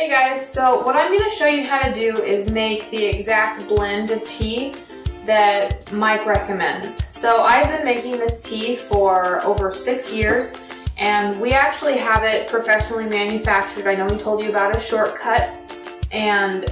Hey guys, so what I'm going to show you how to do is make the exact blend of tea that Mike recommends. So I've been making this tea for over 6 years and we actually have it professionally manufactured. I know he told you about a shortcut, and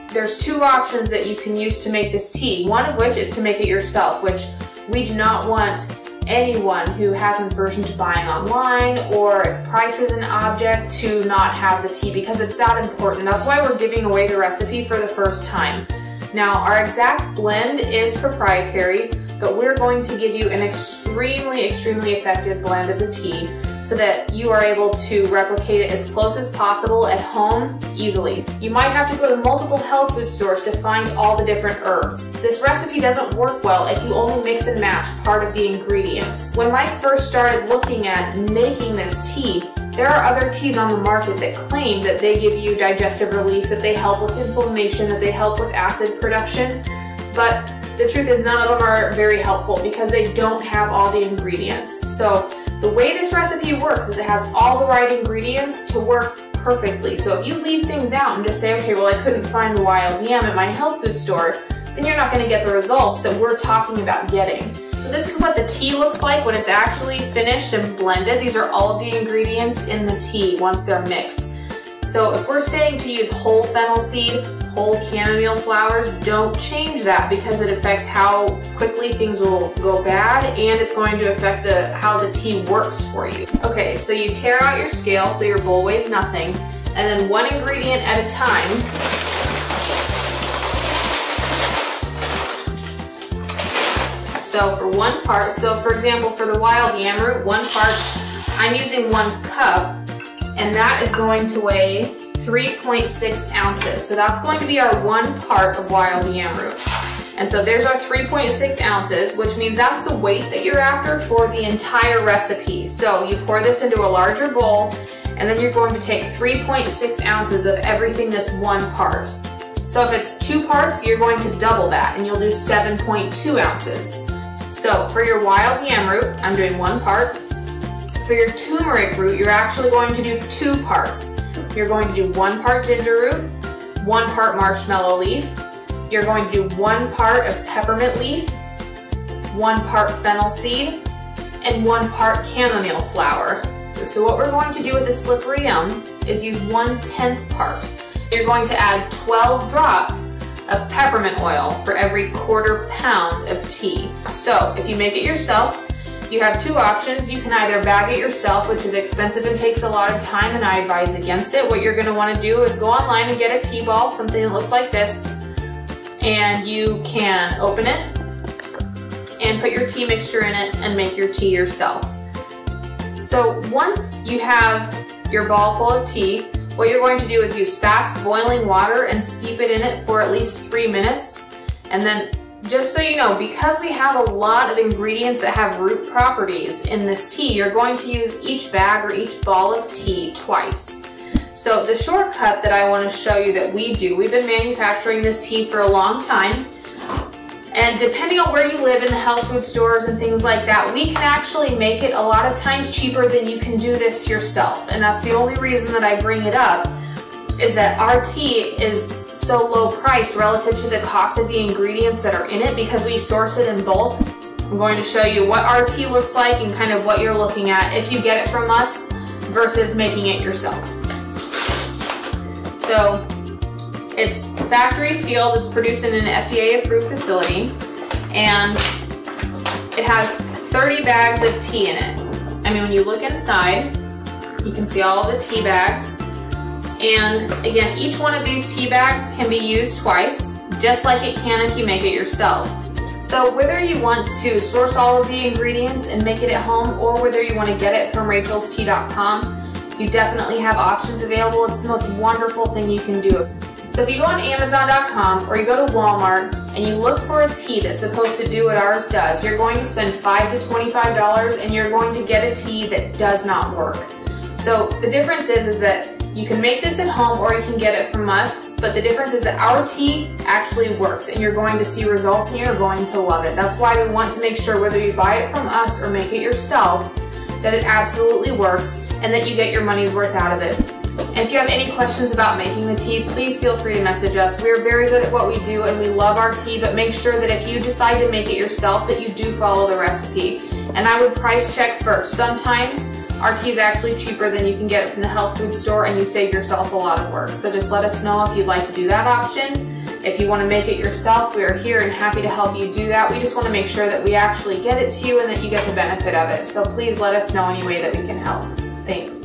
there's two options that you can use to make this tea. One of which is to make it yourself, which we do not want anyone who hasn't aversion to buying online or if price is an object to not have the tea, because it's that important. That's why we're giving away the recipe for the first time. Now, our exact blend is proprietary, but we're going to give you an extremely effective blend of the tea so that you are able to replicate it as close as possible at home easily. You might have to go to multiple health food stores to find all the different herbs. This recipe doesn't work well if you only mix and match part of the ingredients. When Mike first started looking at making this tea, there are other teas on the market that claim that they give you digestive relief, that they help with inflammation, that they help with acid production, but the truth is none of them are very helpful because they don't have all the ingredients. So the way this recipe works is it has all the right ingredients to work perfectly. So if you leave things out and just say, okay, well I couldn't find the wild yam at my health food store, then you're not going to get the results that we're talking about getting. So this is what the tea looks like when it's actually finished and blended. These are all of the ingredients in the tea once they're mixed. So if we're saying to use whole fennel seed, whole chamomile flowers, don't change that because it affects how quickly things will go bad, and it's going to affect how the tea works for you. Okay, so you tear out your scale so your bowl weighs nothing, and then one ingredient at a time. So for one part, so for example for the wild yam root, one part, I'm using 1 cup, and that is going to weigh 3.6 ounces. So that's going to be our 1 part of wild yam root. And so there's our 3.6 ounces, which means that's the weight that you're after for the entire recipe. So you pour this into a larger bowl, and then you're going to take 3.6 ounces of everything that's 1 part. So if it's 2 parts, you're going to double that, and you'll do 7.2 ounces. So for your wild yam root, I'm doing 1 part. For your turmeric root, you're actually going to do 2 parts. You're going to do 1 part ginger root, 1 part marshmallow leaf. You're going to do 1 part of peppermint leaf, 1 part fennel seed, and 1 part chamomile flower. So what we're going to do with the slippery elm is use 1/10 part. You're going to add 12 drops of peppermint oil for every 1/4 pound of tea. So if you make it yourself, you have 2 options. You can either bag it yourself, which is expensive and takes a lot of time, and I advise against it. What you're going to want to do is go online and get a tea ball, something that looks like this, and you can open it and put your tea mixture in it and make your tea yourself. So once you have your ball full of tea, what you're going to do is use fast boiling water and steep it in it for at least 3 minutes, and then just so you know, because we have a lot of ingredients that have root properties in this tea, you're going to use each bag or each ball of tea twice. So the shortcut that I want to show you that we do, we've been manufacturing this tea for a long time, and depending on where you live in the health food stores and things like that, we can actually make it a lot of times cheaper than you can do this yourself. And that's the only reason that I bring it up, is that our tea is so low price relative to the cost of the ingredients that are in it because we source it in bulk. I'm going to show you what our tea looks like and kind of what you're looking at if you get it from us versus making it yourself. So it's factory sealed, it's produced in an FDA approved facility, and it has 30 bags of tea in it. I mean, when you look inside, you can see all of the tea bags. And again, each one of these tea bags can be used twice, just like it can if you make it yourself. So whether you want to source all of the ingredients and make it at home, or whether you want to get it from rachelstea.com, you definitely have options available. It's the most wonderful thing you can do. So if you go on Amazon.com or you go to Walmart and you look for a tea that's supposed to do what ours does, you're going to spend $5 to $25 and you're going to get a tea that does not work. So the difference is that you can make this at home or you can get it from us, but the difference is that our tea actually works and you're going to see results and you're going to love it. That's why we want to make sure whether you buy it from us or make it yourself, that it absolutely works and that you get your money's worth out of it. And if you have any questions about making the tea, please feel free to message us. We are very good at what we do and we love our tea, but make sure that if you decide to make it yourself, that you do follow the recipe. And I would price check first. Sometimes our tea is actually cheaper than you can get it from the health food store and you save yourself a lot of work. So just let us know if you'd like to do that option. If you want to make it yourself, we are here and happy to help you do that. We just want to make sure that we actually get it to you and that you get the benefit of it. So please let us know any way that we can help. Thanks.